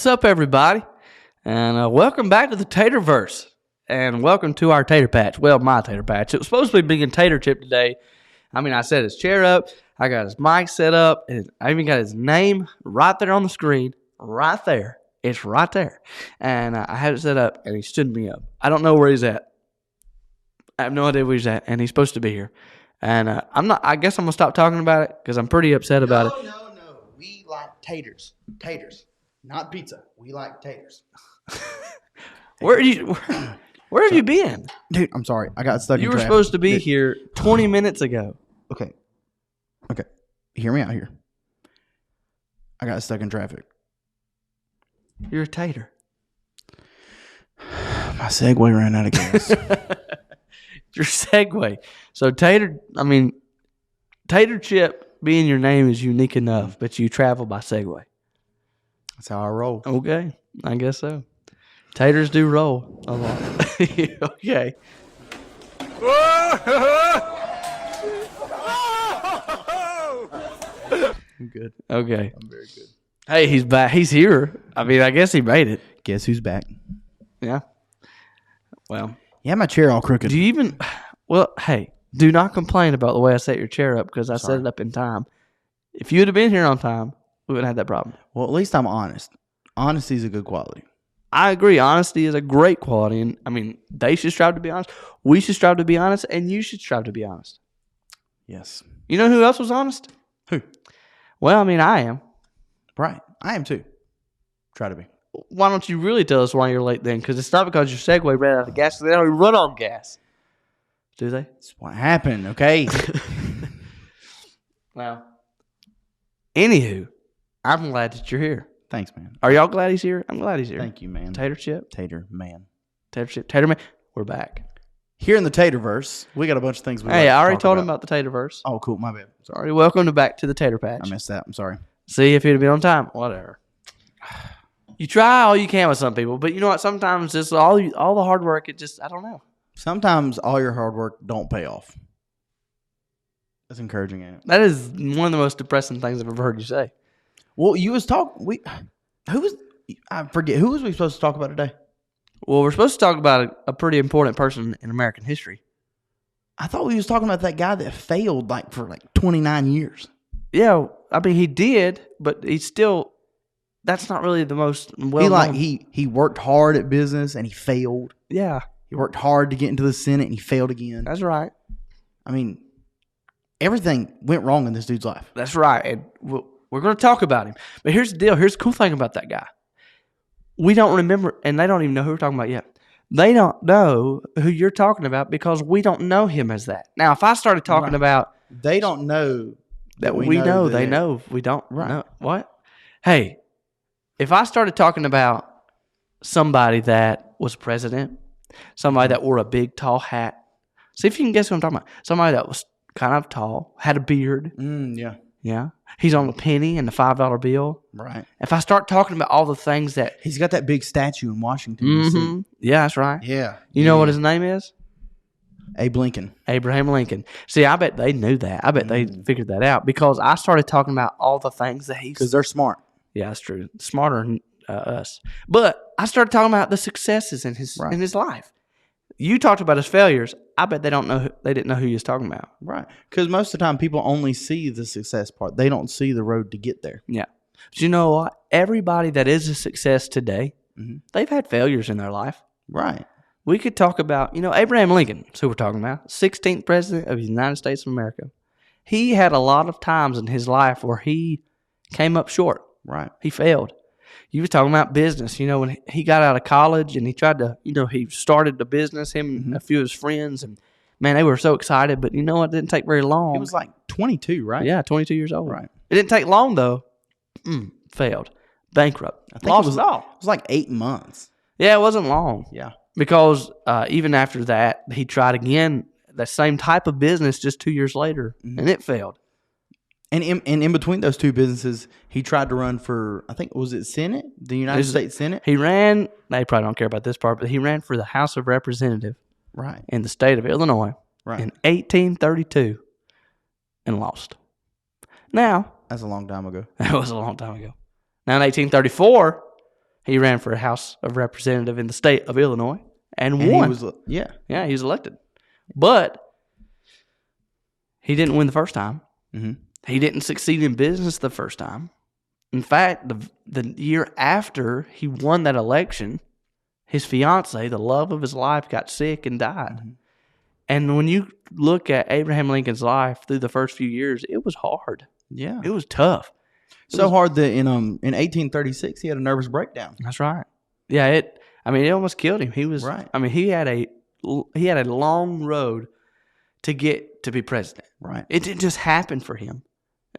What's up, everybody? And welcome back to the Taterverse. And welcome to our tater patch. Well, my tater patch. It was supposed to be being tater chip today. I mean, I set his chair up. I got his mic set up. And I even got his name right there on the screen. Right there. It's right there. And I had it set up, and he stood me up. I don't know where he's at. I have no idea where he's at, and he's supposed to be here. And I guess I'm going to stop talking about it because I'm pretty upset about it. No. We like taters. Taters. Not pizza. We like taters. Where have you been? Dude, I'm sorry. I got stuck in You were traffic. supposed to be here 20 minutes ago. Okay. Hear me out here. I got stuck in traffic. You're a tater. My Segway ran out of gas. Your Segway. So tater chip being your name is unique enough, but you travel by Segway. That's how I roll. Okay, I guess so. Taters do roll a lot. Okay. I'm good. Okay. I'm very good. Hey, he's back. He's here. I mean, I guess he made it. Guess who's back? Yeah. Well. Yeah, my chair all crooked. Do you even... Well, hey, do not complain about the way I set your chair up because I set it up in time. If you would have been here on time, we wouldn't have that problem. Well, at least I'm honest. Honesty is a good quality. I agree. Honesty is a great quality. And I mean, they should strive to be honest. We should strive to be honest. And you should strive to be honest. Yes. You know who else was honest? Who? Well, I mean, I am. Right. I am too. Try to be. Why don't you really tell us why you're late then? Because it's not because your Segway ran out of gas. They don't even run on gas. Do they? That's what happened, okay? Well, anywho, I'm glad that you're here. Thanks, man. Are y'all glad he's here? I'm glad he's here. Thank you, man. Tater chip? Tater man. Tater chip? Tater man? We're back. Here in the Taterverse, we got a bunch of things we Hey, I already told him about the Taterverse. Oh, cool. My bad. Sorry. Welcome back to the Tater Patch. I missed that. I'm sorry. See if he'd have been on time. Whatever. You try all you can with some people, but you know what? Sometimes it's all the hard work. It just, I don't know. Sometimes all your hard work don't pay off. That's encouraging, ain't it? That is one of the most depressing things I've ever heard you say. Well, you was talking. I forget. Who was we supposed to talk about today? Well, we're supposed to talk about a pretty important person in American history. I thought we was talking about that guy that failed for 29 years. Yeah, I mean, he did, but he's still, that's not really the most well-known. He worked hard at business and he failed. Yeah. He worked hard to get into the Senate and he failed again. That's right. I mean, everything went wrong in this dude's life. That's right. And we're going to talk about him. But here's the deal. Here's the cool thing about that guy. We don't remember, and they don't even know who we're talking about yet. They don't know who you're talking about because we don't know him as that. Now, if I started talking about... They don't know that we know. They know. We don't. Right. Know. What? Hey, if I started talking about somebody that was president, somebody that wore a big, tall hat. See if you can guess who I'm talking about. Somebody that was kind of tall, had a beard. Yeah. Yeah. He's on the penny and the $5 bill. Right. If I start talking about all the things that... He's got that big statue in Washington, Mm-hmm. D.C. Yeah, that's right. Yeah. You know what his name is? Abe Lincoln. Abraham Lincoln. See, I bet they knew that. I bet they figured that out because I started talking about all the things that he's... Because they're smart. Yeah, that's true. Smarter than us. But I started talking about the successes in his life. You talked about his failures. I bet they didn't know who you was talking about. Right. Because most of the time people only see the success part. They don't see the road to get there. Yeah. But you know what? Everybody that is a success today, they've had failures in their life. Right. We could talk about, Abraham Lincoln, that's who we're talking about, 16th president of the United States of America. He had a lot of times in his life where he came up short. Right. He failed. You were talking about business. When he got out of college and he tried to, he started the business, him and a few of his friends. And, man, they were so excited. But you know what? It didn't take very long. He was like 22, right? Yeah, 22 years old. Right. It didn't take long, though. Failed. Bankrupt. I think Lost it it all. It was like 8 months. Yeah, it wasn't long. Yeah. Because even after that, he tried again, that same type of business just 2 years later, and it failed. And in between those two businesses, he tried to run for, I think, was it Senate? The United States Senate? He ran, they probably don't care about this part, but he ran for the House of Representatives in the state of Illinois in 1832 and lost. Now. That's a long time ago. That was a long time ago. Now in 1834, He ran for a House of Representative in the state of Illinois and won. Yeah, he was elected. But he didn't win the first time. Mm-hmm. He didn't succeed in business the first time. In fact, the year after he won that election, his fiance, the love of his life, got sick and died. Mm-hmm. And when you look at Abraham Lincoln's life through the first few years, it was hard. Yeah, It was tough. so hard that in 1836 he had a nervous breakdown. That's right. Yeah, it almost killed him. He was Right. I mean, he had a long road to get to be president. Right. It didn't just happen for him.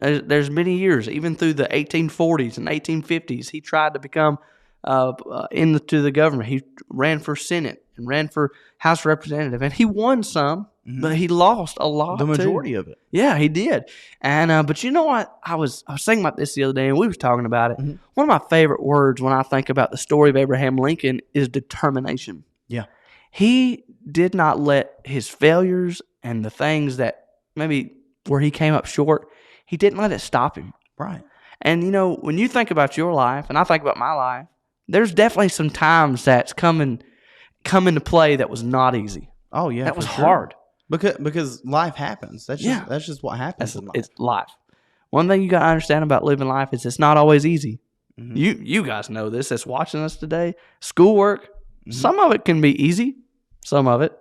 There's many years, even through the 1840s and 1850s, he tried to become into the government. He ran for Senate and ran for House Representative, and he won some, but he lost a lot. The majority of it. Yeah, he did. And but you know what? I was thinking about this the other day, and we was talking about it. Mm-hmm. One of my favorite words when I think about the story of Abraham Lincoln is determination. Yeah. He did not let his failures and the things that maybe where he came up short, he didn't let it stop him. Right. And, when you think about your life, and I think about my life, there's definitely some times that's come into play that was not easy. Oh yeah, That was sure. hard. Because life happens. That's just what happens in life. It's life. One thing you got to understand about living life is it's not always easy. Mm-hmm. You guys know this that's watching us today. Schoolwork, some of it can be easy, some of it,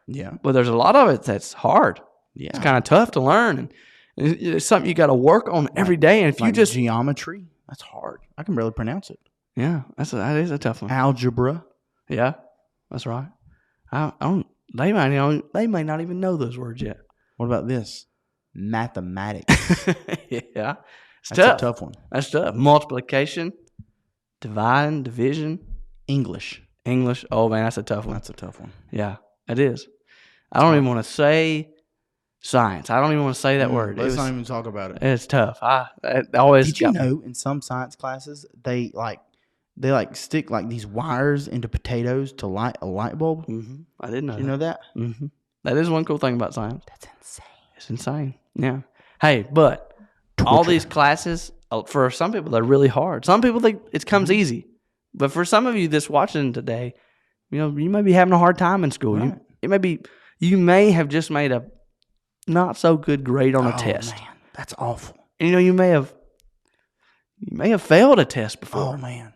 Yeah. but there's a lot of it that's hard. Yeah. It's kind of tough to learn, and it's something you got to work on every day. And if you just geometry, that's hard. I can barely pronounce it. that is a tough one. Algebra. Yeah, that's right. I don't. They may not even know those words yet. What about this? Mathematics. Yeah, it's That's tough. a tough one. That's tough. Multiplication, dividing, division, English. English. Oh man, that's a tough one. That's a tough one. Yeah, it is. I don't even want to say science. I don't even want to say that word. Let's not even talk about it. It's tough. It always. Did you know in some science classes they stick like these wires into potatoes to light a light bulb? Mm-hmm. I didn't know. Did you know that? Mm-hmm. That is one cool thing about science. That's insane. It's insane. Yeah. Hey, but all these classes, for some people, they're really hard. Some people think it comes easy. But for some of you that's watching today, you may be having a hard time in school. Right. You may have just made a not so good grade on a test. Man, that's awful. And, you may have failed a test before. Oh man.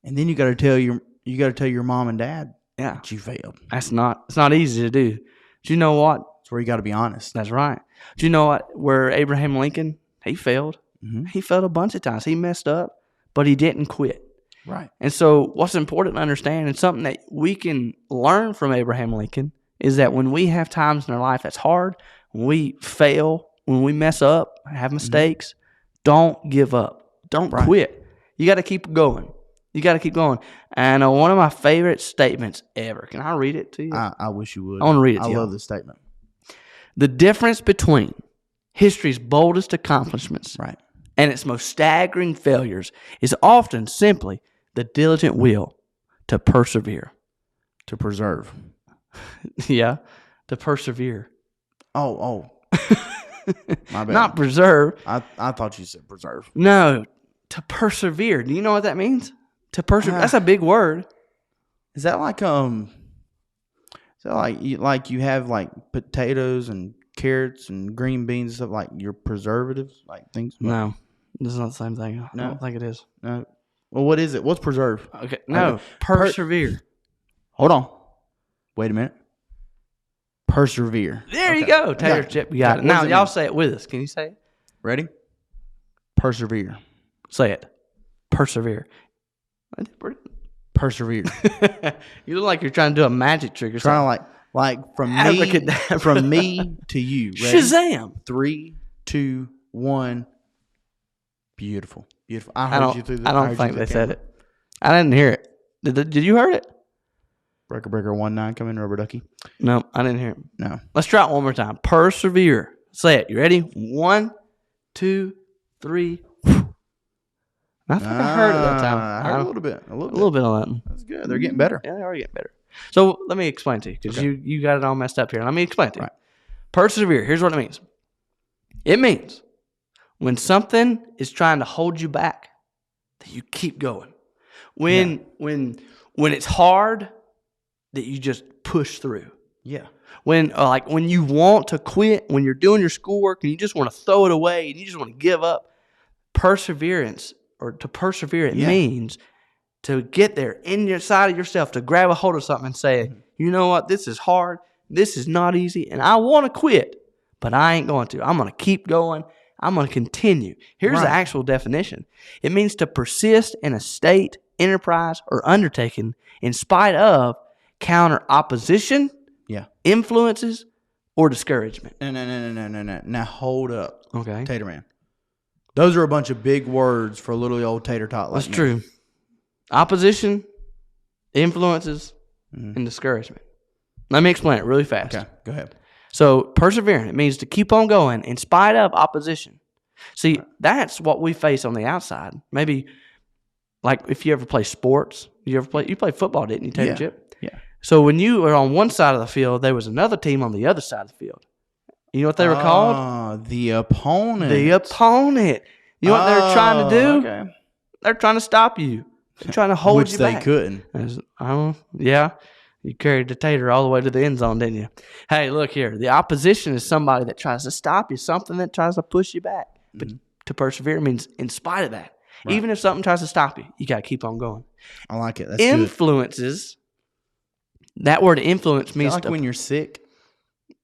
And then you got to tell your mom and dad Yeah. that you failed. It's not easy to do. Do you know what? That's where you got to be honest. That's right. Do you know what? Where Abraham Lincoln, he failed. Mm-hmm. He failed a bunch of times. He messed up, but he didn't quit. Right. And so what's important to understand, and something that we can learn from Abraham Lincoln, is that when we have times in our life that's hard, when we fail, when we mess up, have mistakes, don't give up. Don't quit. You got to keep going. You got to keep going. And one of my favorite statements ever. Can I read it to you? I wish you would. I want to read it to you. I love this statement. The difference between history's boldest accomplishments Right. and its most staggering failures is often simply the diligent will to persevere. To preserve. Yeah, to persevere. Oh. My bad. Not preserve. I thought you said preserve. No, to persevere. Do you know what that means? To persevere. That's a big word. Is that like you have like potatoes and carrots and green beans and stuff, like your preservatives, like things? No, this is not the same thing. I No? don't think it is. No. Well, what is it? What's preserve? Okay, no, Okay. persevere. Hold on. Wait a minute. Persevere. There you Okay. go, Tater Got it. Chip. You got Got it. it. What Now, does it y'all mean? say it with us. Can you say it? Ready? Persevere. Say it. Persevere. I did pretty- Persevere. You look like you're trying to do a magic trick or something. Trying to like from Abracadabra. from me to you. Ready? Shazam! 3, 2, 1. Beautiful. Beautiful. I I heard you through the don't heard you think through they the said camera. it. I didn't hear it. Did you hear it? Breaker 19 come in, rubber ducky. No, I didn't hear it. No. Let's try it one more time. Persevere. Say it. You ready? 1, 2, 3. I think I heard it that time. I heard a little bit. A a little bit on that one. That's good. They're getting better. Yeah, they are getting better. So let me explain to you, because Okay. you got it all messed up here. Let me explain to you. Right. Persevere. Here's what it means. It means when something is trying to hold you back, that you keep going. When it's hard, that you just push through. Yeah. When you want to quit, when you're doing your schoolwork and you just want to throw it away and you just want to give up, perseverance, or to persevere, it means to get there in your side of yourself, to grab a hold of something and say, you know what, this is hard, this is not easy, and I want to quit, but I ain't going to. I'm going to keep going. I'm going to continue. Here's the actual definition. It means to persist in a state, enterprise, or undertaking in spite of counter opposition, influences, or discouragement. No. Now hold up. Okay. Tater man. Those are a bunch of big words for a little old tater tot like That's true. Opposition, influences, and discouragement. Let me explain it really fast. Okay, go ahead. So persevering, it means to keep on going in spite of opposition. See, that's what we face on the outside. Maybe like if you ever play sports, you played football, didn't you, Tater Chip? Yeah. So when you were on one side of the field, there was another team on the other side of the field. You know what they were called? The opponent. The opponent. You know what they're trying to do? Okay. They're trying to stop you. They're trying to hold you back. Which they couldn't. Yeah. You carried the tater all the way to the end zone, didn't you? Hey, look here. The opposition is somebody that tries to stop you, something that tries to push you back. But to persevere means in spite of that. Right. Even if something tries to stop you, you got to keep on going. I like it. That's influences. Good. That word influence means like when you're sick.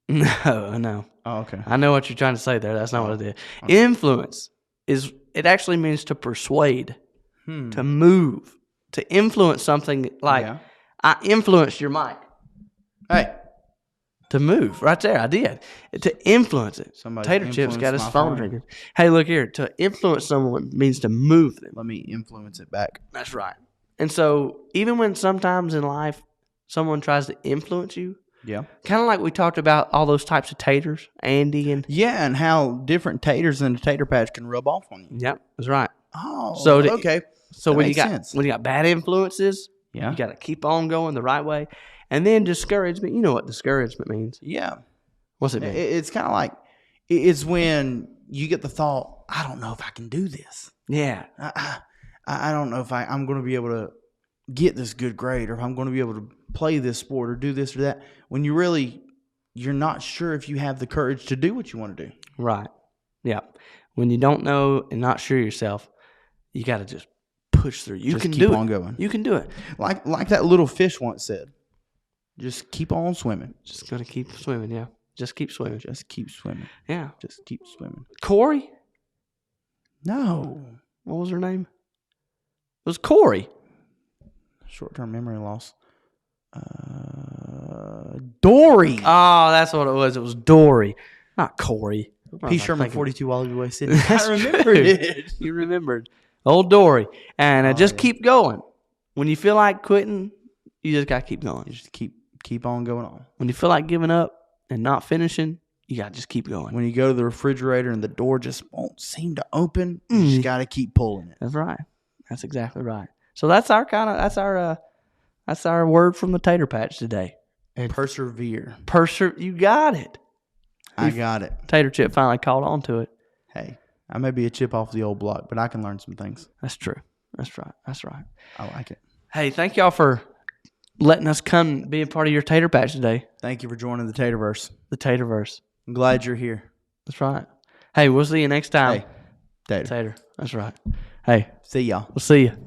No. Oh, okay. I know what you're trying to say there. That's not what it is. Okay. Influence it actually means to persuade, to move, to influence something like I influenced your mic. Hey. To move. Right there. I did. To influence it. Tater Chip's got his phone ringing. Hey, look here. To influence someone means to move them. Let me influence it back. That's right. And so even when sometimes in life someone tries to influence you, kind of like we talked about all those types of taters, Andy and... Yeah, and how different taters in a tater patch can rub off on you. Yep, that's right. Oh, so okay. So when you got bad influences, you got to keep on going the right way. And then discouragement, you know what discouragement means. Yeah. What's it mean? It's kind of like, it's when you get the thought, I don't know if I can do this. Yeah. I don't know if I'm going to be able to get this good grade, or if I'm going to be able to play this sport or do this or that, when you're not sure if you have the courage to do what you want to do. Right. Yeah. When you don't know and not sure yourself, you got to just push through. You can do it. Keep on going. You can do it. Like that little fish once said, just keep on swimming. Just going to keep swimming, yeah. Just keep swimming. Just keep swimming. Yeah. Just keep swimming. Corey? No. What was her name? It was Corey. Short-term memory loss. Dory. Oh, that's what it was. It was Dory, not Corey. P. Sherman 42 Wallaby Way, Sydney. I remembered it. You remembered. Old Dory. And just keep going. When you feel like quitting, you just got to keep going. You just keep on going on. When you feel like giving up and not finishing, you got to just keep going. When you go to the refrigerator and the door just won't seem to open, you just got to keep pulling it. That's right. That's exactly right. So that's our word from the Tater Patch today. And persevere. You got it. I got it. Tater Chip finally caught on to it. Hey, I may be a chip off the old block, but I can learn some things. That's true. That's right. That's right. I like it. Hey, thank y'all for letting us come be a part of your Tater Patch today. Thank you for joining the Taterverse. The Taterverse. I'm glad you're here. That's right. Hey, we'll see you next time. Hey, Tater. That's right. Hey. See y'all. We'll see you.